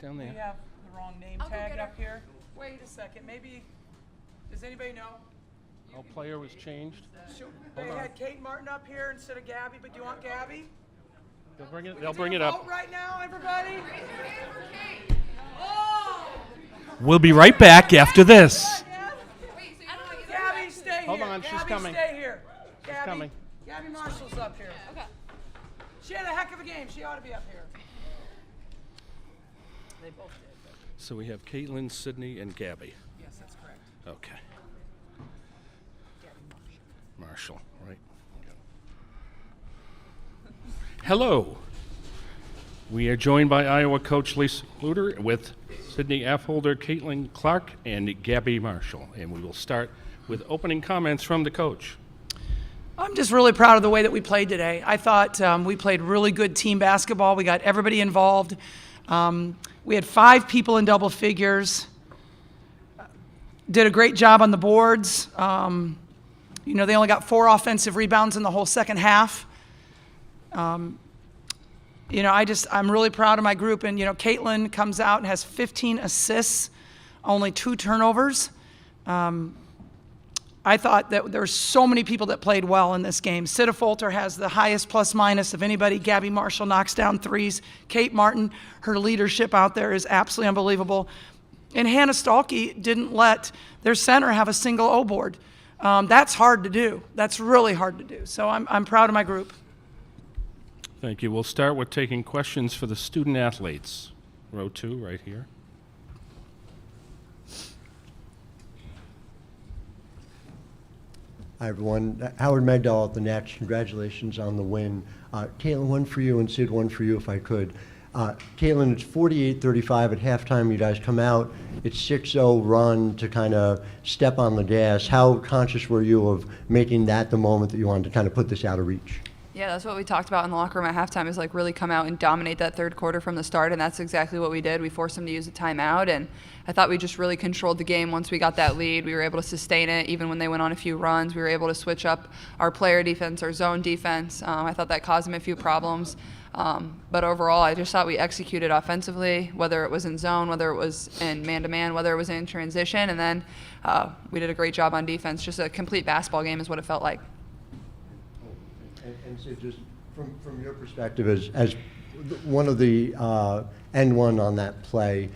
right down We there. have the wrong name tag up here. Wait a second, maybe, does anybody know? Oh, player was changed. They had Kate Martin up here instead of Gabby, but do you want Gabby? They'll bring it up. Vote right now, everybody? Raise your hand for Kate. Oh! We'll be right back after this. Gabby, stay here. Hold on, she's Gabby, coming. Stay here. She's Gabby, coming. Gabby Marshall's up here. Okay. She had a heck of a game. She ought to be up here. They both did. But So we have Caitlin, Sydney, and Gabby. yes, that's correct. Okay. Gabby Marshall, Marshall. right. Hello. We are joined by Iowa coach Lisa Luter with Sydney Affolter, Caitlin Clark, and Gabby Marshall. And we will start with opening comments from the coach. I'm just really proud of the way that we played today. I thought we played really good team basketball. We got everybody involved. We had 5 people in double figures. Did a great job on the boards. They only got 4 offensive rebounds in the whole second half. I'm really proud of my group. And, Caitlin comes out and has 15 assists, only 2 turnovers. I thought that there were so many people that played well in this game. Sid Affolter has the highest plus-minus of anybody. Gabby Marshall knocks down threes. Kate Martin, her leadership out there is absolutely unbelievable. And Hannah Stalkey didn't let their center have a single O board. That's hard to do. That's really hard to do. So I'm proud of my group. Thank you. We'll start with taking questions for the student athletes. Row 2, right here. Hi, everyone. Howard Magdal at the Nats. Congratulations on the win. Caitlin, one for you, and Sid, one for you, if I could. Caitlin, it's 48-35 at halftime. You guys come out. It's 6-0 run to kind of step on the gas. How conscious were you of making that the moment that you wanted to kind of put this out of reach? Yeah, that's what we talked about in the locker room at halftime, is like really come out and dominate that third quarter from the start, and that's exactly what we did. We forced them to use a timeout, and I thought we just really controlled the game once we got that lead. We were able to sustain it even when they went on a few runs. We were able to switch up our player defense, our zone defense. I thought that caused them a few problems. But overall, I just thought we executed offensively, whether it was in zone, whether it was in man-to-man, whether it was in transition, and then we did a great job on defense. Just a complete basketball game is what it felt like. And so just from your perspective as one of the end one on that play,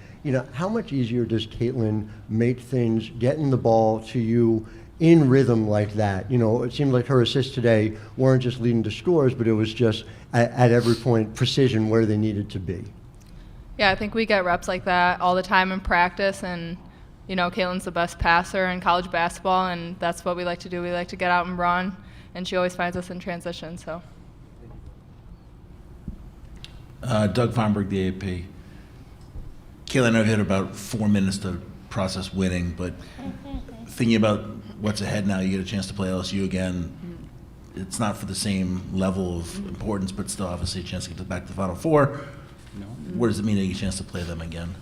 how much easier does Caitlin make things, getting the ball to you in rhythm like that? It seemed like her assists today weren't just leading to scores, but it was just at every point precision where they needed to be. Yeah, I think we get reps like that all the time in practice, and Caitlin's the best passer in college basketball, and that's what we like to do. We like to get out and run, and she always finds us in transition. So. Doug Feinberg, the AP. Caitlin, I've had about 4 minutes to process winning, but thinking about what's ahead now, you get a chance to play LSU again. It's not for the same level of importance, but still obviously a chance to get back to the Final Four. No. What does it mean to get a chance to play them again?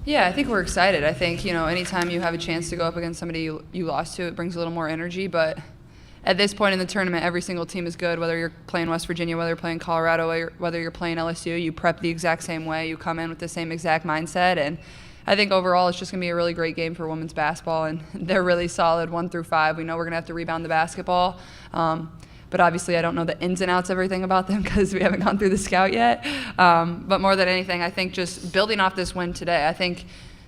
Yeah, I think we're excited. I think, anytime you have a chance to go up against somebody you lost to, it brings a little more energy. But at this point in the tournament, every single team is good, whether you're playing West Virginia, whether you're playing Colorado, whether you're playing LSU. You prep the exact same way. You come in with the same exact mindset. And I think overall it's just going to be a really great game for women's basketball. And they're really solid 1 through 5. We know we're going to have to rebound the basketball. But obviously I don't know the ins and outs of everything about them because we haven't gone through the scout yet. But more than anything, I think just building off this win today, I think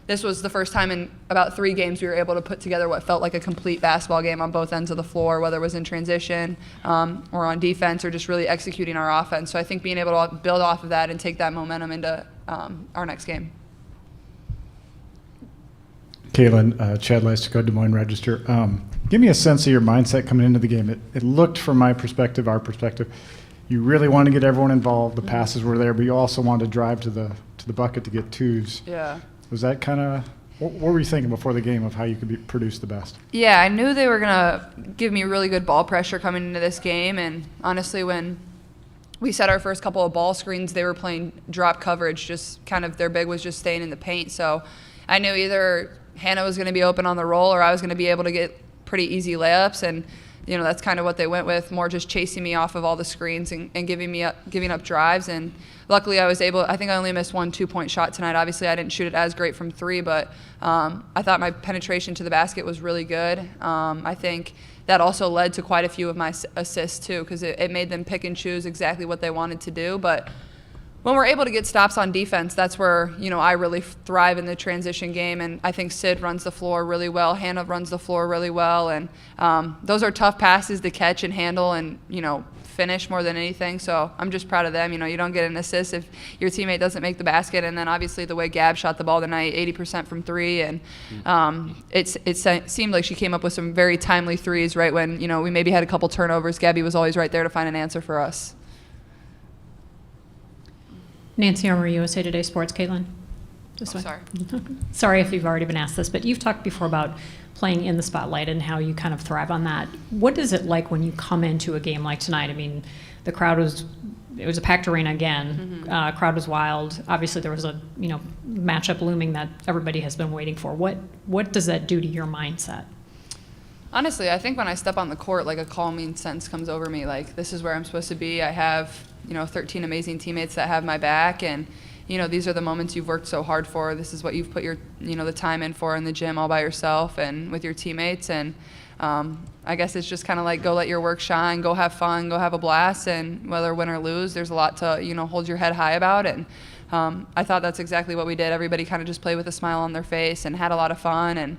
this was the first time in about 3 games we were able to put together what felt like a complete basketball game on both ends of the floor, whether it was in transition or on defense or just really executing our offense. So I think being able to build off of that and take that momentum into our next game. Caitlin, Chad Leistica, Des Moines Register. Give me a sense of your mindset coming into the game. It looked, from my perspective, our perspective, you really wanted to get everyone involved. The passes were there, but you also wanted to drive to the bucket to get twos. Yeah. Was that kind of what were you thinking before the game of how you could produce the best? Yeah, I knew they were going to give me really good ball pressure coming into this game. And honestly, when we set our first couple of ball screens, they were playing drop coverage, just kind of their big was just staying in the paint. So I knew either Hannah was going to be open on the roll or I was going to be able to get pretty easy layups. And that's kind of what they went with, more just chasing me off of all the screens and giving up drives. And luckily I think I only missed 1 2-point shot tonight. Obviously I didn't shoot it as great from 3, but I thought my penetration to the basket was really good. I think that also led to quite a few of my assists too, because it made them pick and choose exactly what they wanted to do. But when we're able to get stops on defense, that's where, I really thrive in the transition game. And I think Sid runs the floor really well. Hannah runs the floor really well. And those are tough passes to catch and handle and, finish more than anything. So I'm just proud of them. You don't get an assist if your teammate doesn't make the basket. And then obviously the way Gab shot the ball tonight, 80% from 3. And it seemed like she came up with some very timely threes right when, we maybe had a couple turnovers. Gabby was always right there to find an answer for us. Nancy Armour, USA Today Sports. Caitlin? This way. Sorry. Sorry if you've already been asked this, but you've talked before about playing in the spotlight and how you kind of thrive on that. What is it like when you come into a game like tonight? I mean, the crowd was a packed arena again. Mm-hmm. Crowd was wild. Obviously, there was a matchup looming that everybody has been waiting for. What does that do to your mindset? Honestly, I think when I step on the court, like a calming sense comes over me. Like, this is where I'm supposed to be. I have 13 amazing teammates that have my back, and these are the moments you've worked so hard for. This is what you've put your the time in for in the gym all by yourself and with your teammates. And I guess it's just kind of like, go let your work shine, go have fun, go have a blast, and whether win or lose, there's a lot to hold your head high about. And I thought that's exactly what we did. Everybody kind of just played with a smile on their face and had a lot of fun. And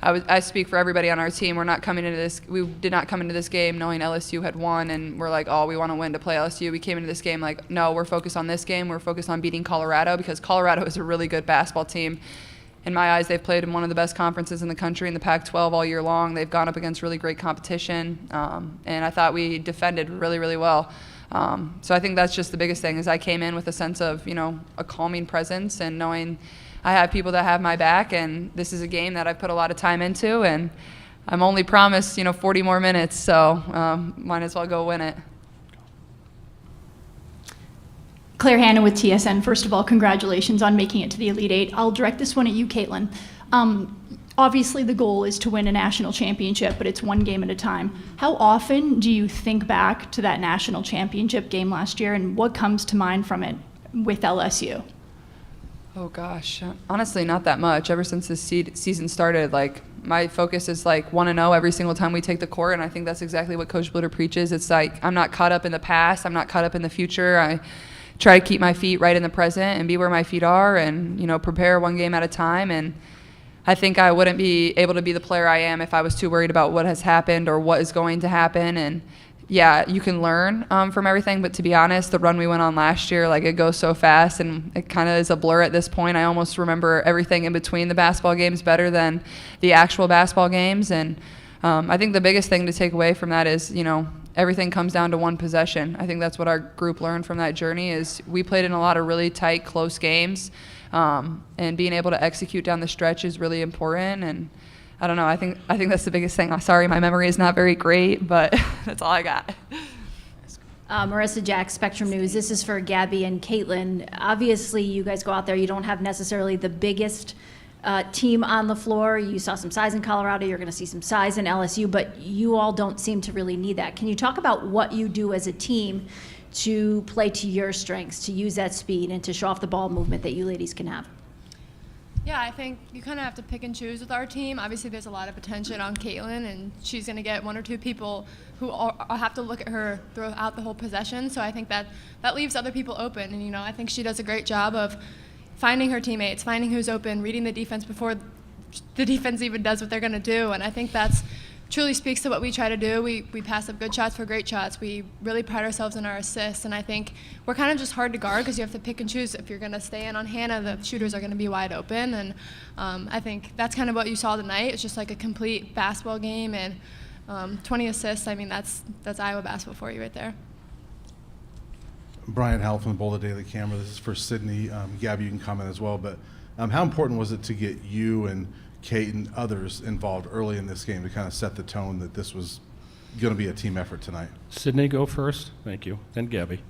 I speak for everybody on our team. We did not come into this game knowing LSU had won and we're like, oh, we want to win to play LSU. We came into this game like, no, we're focused on this game. We're focused on beating Colorado, because Colorado is a really good basketball team. In my eyes, they've played in one of the best conferences in the country in the Pac-12 all year long. They've gone up against really great competition, and I thought we defended really, really well. So I think that's just the biggest thing, is I came in with a sense of, a calming presence and knowing I have people that have my back, and this is a game that I've put a lot of time into, and I'm only promised, 40 more minutes, so might as well go win it. Claire Hanna with TSN. First of all, congratulations on making it to the Elite Eight. I'll direct this one at you, Caitlin. Obviously, the goal is to win a national championship, but it's one game at a time. How often do you think back to that national championship game last year, and what comes to mind from it with LSU? Oh gosh, honestly, not that much. Ever since this season started, my focus is 1-0 every single time we take the court, and I think that's exactly what Coach Bluder preaches. It's I'm not caught up in the past, I'm not caught up in the future. I try to keep my feet right in the present and be where my feet are, and prepare one game at a time. And I think I wouldn't be able to be the player I am if I was too worried about what has happened or what is going to happen. And yeah, you can learn from everything, but to be honest, the run we went on last year, it goes so fast, and it kind of is a blur at this point. I almost remember everything in between the basketball games better than the actual basketball games. And I think the biggest thing to take away from that is, everything comes down to one possession. I think that's what our group learned from that journey, is we played in a lot of really tight, close games, and being able to execute down the stretch is really important. And I don't know. I think that's the biggest thing. Sorry, my memory is not very great, but that's all I got. Marissa Jack, Spectrum News. This is for Gabby and Caitlin. Obviously, you guys go out there. You don't have necessarily the biggest team on the floor. You saw some size in Colorado. You're going to see some size in LSU, but you all don't seem to really need that. Can you talk about what you do as a team to play to your strengths, to use that speed, and to show off the ball movement that you ladies can have? Yeah, I think you kind of have to pick and choose with our team. Obviously, there's a lot of attention on Caitlin, and she's going to get 1 or 2 people who all have to look at her throughout the whole possession. So I think that leaves other people open. And, I think she does a great job of finding her teammates, finding who's open, reading the defense before the defense even does what they're going to do. And I think that's truly speaks to what we try to do. We pass up good shots for great shots. We really pride ourselves in our assists, and I think we're kind of just hard to guard because you have to pick and choose. If you're going to stay in on Hannah, the shooters are going to be wide open, and I think that's kind of what you saw tonight. It's just like a complete basketball game, and 20 assists. I mean, that's Iowa basketball for you right there. Brian Howell from the Boulder Daily Camera. This is for Sydney. Gabby, you can comment as well, but how important was it to get you and Kate and others involved early in this game to kind of set the tone that this was going to be a team effort tonight? Sydney, go first. Thank you. Then Gabby.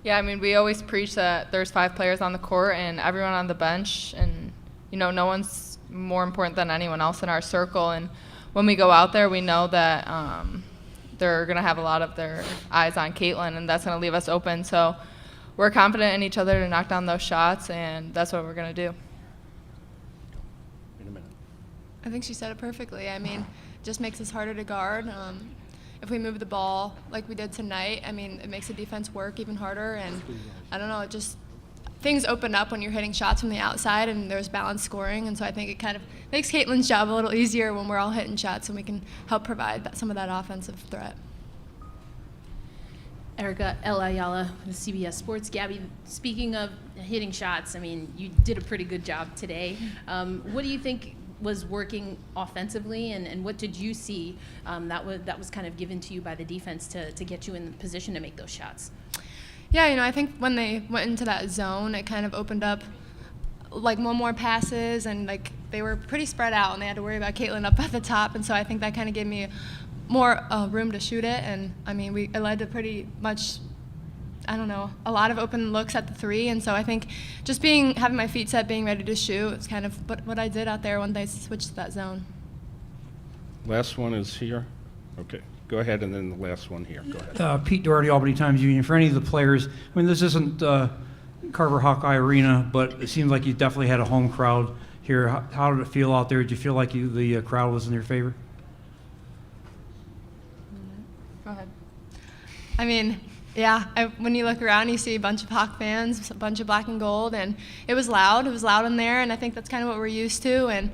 Yeah, I mean, we always preach that there's 5 players on the court and everyone on the bench, and no one's more important than anyone else in our circle. And when we go out there, we know that they're going to have a lot of their eyes on Caitlin, and that's going to leave us open. So we're confident in each other to knock down those shots, and that's what we're going to do. In a minute. I think she said it perfectly. I mean, it just makes us harder to guard. If we move the ball like we did tonight, I mean, it makes the defense work even harder. And I don't know, it just things open up when you're hitting shots from the outside and there's balanced scoring. And so I think it kind of makes Caitlin's job a little easier when we're all hitting shots and we can help provide some of that offensive threat. Erica El Ayala with CBS Sports. Gabby, speaking of hitting shots, I mean, you did a pretty good job today. What do you think was working offensively, and what did you see that was kind of given to you by the defense to get you in the position to make those shots? Yeah, I think when they went into that zone, it kind of opened up like one more passes, and like they were pretty spread out, and they had to worry about Caitlin up at the top, and so I think that kind of gave me more room to shoot it, and I mean, it led to pretty much, I don't know, a lot of open looks at the three, and so I think just having my feet set, being ready to shoot, is kind of what I did out there when they switched to that zone. Last one is here. Okay, go ahead, and then the last one here. Go ahead. Pete Doherty, Albany Times Union. For any of the players, I mean, this isn't Carver Hawkeye Arena, but it seems like you definitely had a home crowd here. How did it feel out there? Did you feel like the crowd was in your favor? Go ahead. I mean, yeah, when you look around, you see a bunch of Hawk fans, a bunch of black and gold, and it was loud. It was loud in there, and I think that's kind of what we're used to, and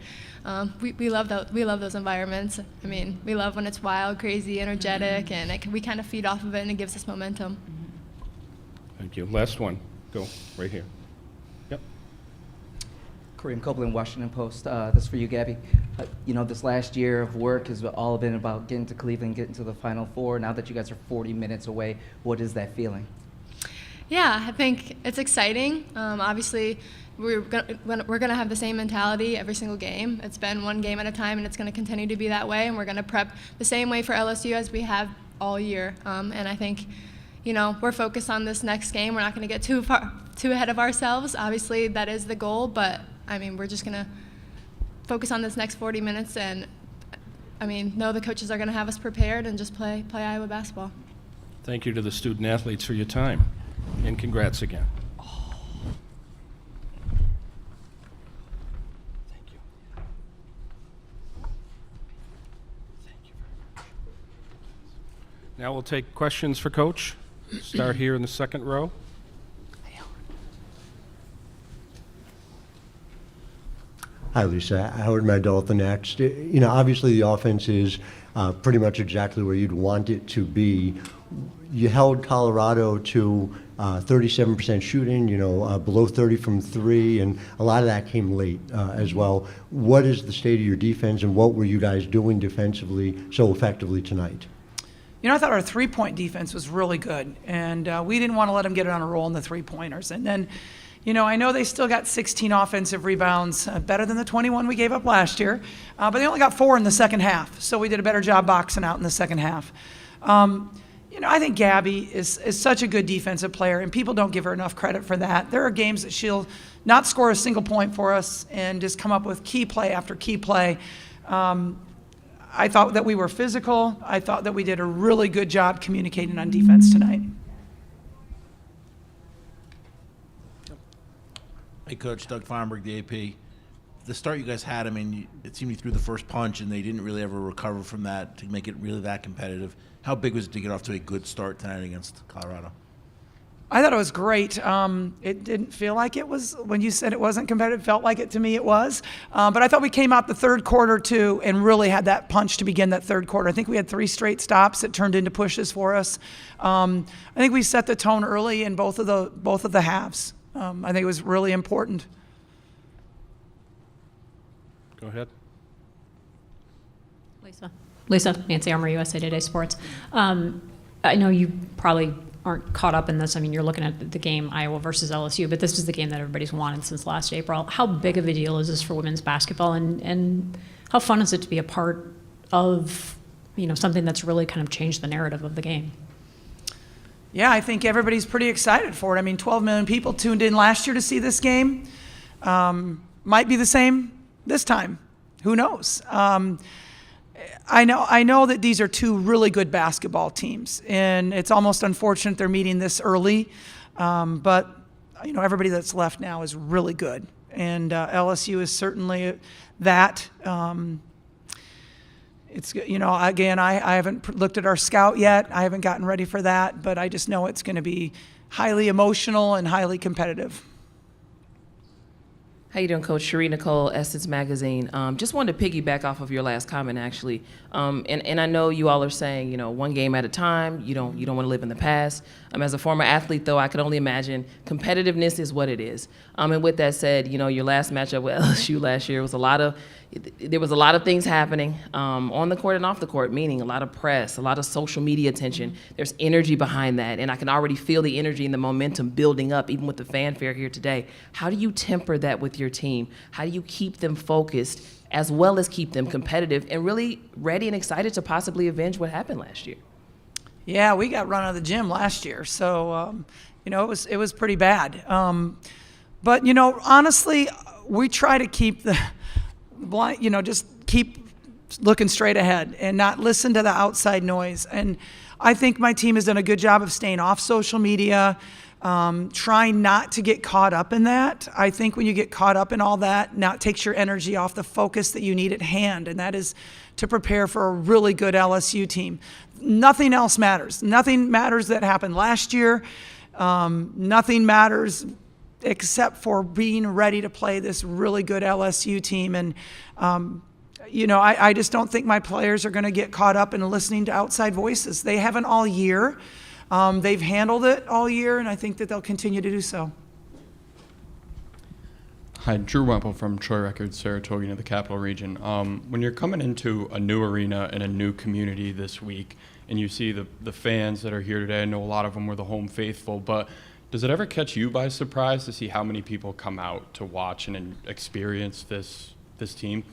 we love those environments. I mean, we love when it's wild, crazy, energetic, and we kind of feed off of it, and it gives us momentum. Thank you. Last one. Go right here. Yep. Kareem Copeland, Washington Post. This is for you, Gabby. This last year of work has all been about getting to Cleveland, getting to the Final Four. Now that you guys are 40 minutes away, what is that feeling? Yeah, I think it's exciting. Obviously, we're gonna have the same mentality every single game. It's been one game at a time, and it's gonna continue to be that way. And we're gonna prep the same way for LSU as we have all year. And I think, we're focused on this next game. We're not gonna get too ahead of ourselves. Obviously, that is the goal, but I mean, we're just gonna focus on this next 40 minutes, and I mean, know the coaches are gonna have us prepared and just play Iowa basketball. Thank you to the student athletes for your time, and congrats again. Thank you. Thank you very much. Now we'll take questions for Coach. Start here in the second row. Hi, Lisa. Howard Mandel at the Next. Obviously the offense is pretty much exactly where you'd want it to be. You held Colorado to 37% shooting, below 30 from three, and a lot of that came late as well. What is the state of your defense, and what were you guys doing defensively so effectively tonight? I thought our three-point defense was really good, and we didn't want to let them get it on a roll in the three-pointers. And then, I know they still got 16 offensive rebounds, better than the 21 we gave up last year, but they only got 4 in the second half, so we did a better job boxing out in the second half. I think Gabby is such a good defensive player, and people don't give her enough credit for that. There are games that she'll not score a single point for us and just come up with key play after key play. I thought that we were physical. I thought that we did a really good job communicating on defense tonight. Hey, Coach, Doug Feinberg, the AP. The start you guys had, I mean, it seemed you threw the first punch, and they didn't really ever recover from that to make it really that competitive. How big was it to get off to a good start tonight against Colorado? I thought it was great. It didn't feel like it was, when you said it wasn't competitive, it felt like it to me it was. But I thought we came out the third quarter too and really had that punch to begin that third quarter. I think we had 3 straight stops that turned into pushes for us. I think we set the tone early in both of the halves. I think it was really important. Go ahead. Lisa, Nancy Armour, USA Today Sports. I know you probably aren't caught up in this. I mean, you're looking at the game Iowa versus LSU, but this is the game that everybody's wanted since last April. How big of a deal is this for women's basketball, and how fun is it to be a part of, something that's really kind of changed the narrative of the game? Yeah, I think everybody's pretty excited for it. I mean, 12 million people tuned in last year to see this game. Might be the same this time. Who knows? I know that these are two really good basketball teams, and it's almost unfortunate they're meeting this early. But everybody that's left now is really good, and LSU is certainly that. It's again, I haven't looked at our scout yet. I haven't gotten ready for that, but I just know it's going to be highly emotional and highly competitive. How you doing, Coach? Sheree Nicole, Essence Magazine. Just wanted to piggyback off of your last comment, actually. And I know you all are saying, one game at a time. You don't want to live in the past. As a former athlete, though, I can only imagine competitiveness is what it is. And with that said, your last matchup with LSU last year was there was a lot of things happening on the court and off the court, meaning a lot of press, a lot of social media attention. There's energy behind that, and I can already feel the energy and the momentum building up, even with the fanfare here today. How do you temper that with your team? How do you keep them focused as well as keep them competitive and really ready and excited to possibly avenge what happened last year? Yeah, we got run out of the gym last year, so it was pretty bad. But honestly, we try to keep the blind, just keep looking straight ahead and not listen to the outside noise. And I think my team has done a good job of staying off social media, trying not to get caught up in that. I think when you get caught up in all that, now it takes your energy off the focus that you need at hand, and that is to prepare for a really good LSU team. Nothing else matters. Nothing matters that happened last year. Nothing matters except for being ready to play this really good LSU team. And, I just don't think my players are going to get caught up in listening to outside voices. They haven't all year. They've handled it all year, and I think that they'll continue to do so. Hi, Drew Wemple from Troy Records, Saratoga of the Capital Region. When you're coming into a new arena and a new community this week, and you see the fans that are here today, I know a lot of them were the home faithful, but does it ever catch you by surprise to see how many people come out to watch and experience this team?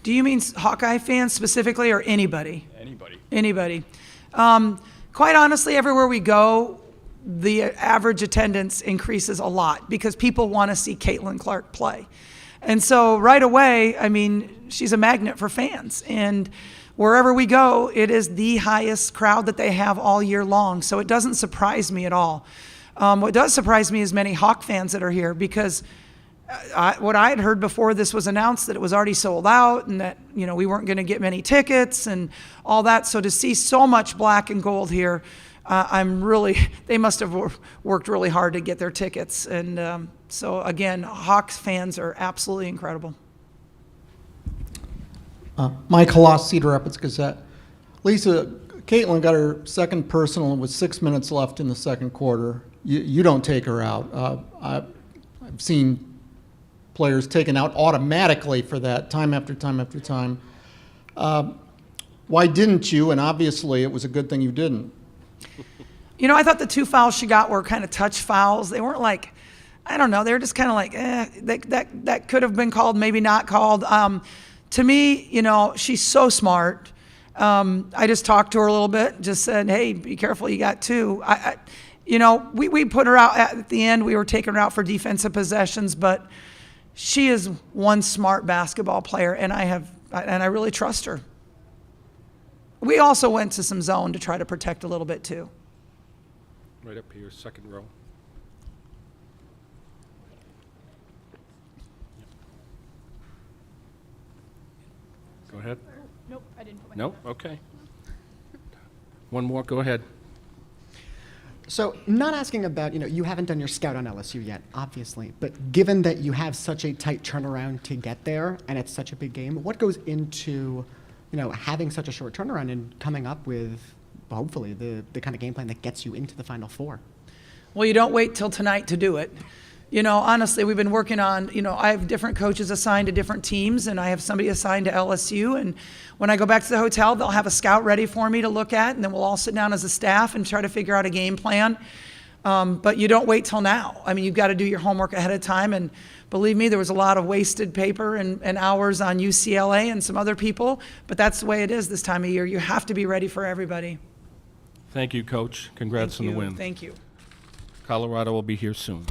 Do you mean Hawkeye fans specifically, or anybody? Anybody. Anybody. Quite honestly, everywhere we go, the average attendance increases a lot because people want to see Caitlin Clark play. And so right away, she's a magnet for fans. And wherever we go, it is the highest crowd that they have all year long. So it doesn't surprise me at all. What does surprise me is many Hawk fans that are here, because what I had heard before this was announced that it was already sold out and that we weren't going to get many tickets and all that. So to see so much black and gold here, they must have worked really hard to get their tickets. And so again, Hawks fans are absolutely incredible. Mike Halas, Cedar Rapids Gazette. Lisa, Caitlin got her second personal with 6 minutes left in the second quarter. You don't take her out. I've seen players taken out automatically for that time after time after time. Why didn't you? And obviously it was a good thing you didn't. I thought the 2 fouls she got were kind of touch fouls. They weren't like, I don't know, they were just kind of like, that could have been called, maybe not called. To me, she's so smart. I just talked to her a little bit, just said, hey, be careful, you got 2. We put her out at the end. We were taking her out for defensive possessions, but she is one smart basketball player, and I really trust her. We also went to some zone to try to protect a little bit too. Right up here, second row. Go ahead. Nope, I didn't put my Nope, okay. One more, go ahead. So, not asking about, you haven't done your scout on LSU yet, obviously, but given that you have such a tight turnaround to get there and it's such a big game, what goes into, having such a short turnaround and coming up with, hopefully, the kind of game plan that gets you into the Final Four? Well, you don't wait till tonight to do it. Honestly, we've been working on, I have different coaches assigned to different teams, and I have somebody assigned to LSU. And when I go back to the hotel, they'll have a scout ready for me to look at, and then we'll all sit down as a staff and try to figure out a game plan. But you don't wait till now. You've got to do your homework ahead of time. And believe me, there was a lot of wasted paper and hours on UCLA and some other people. But that's the way it is this time of year. You have to be ready for everybody. Thank you, Coach. Congrats on the win. Thank you. Colorado will be here soon.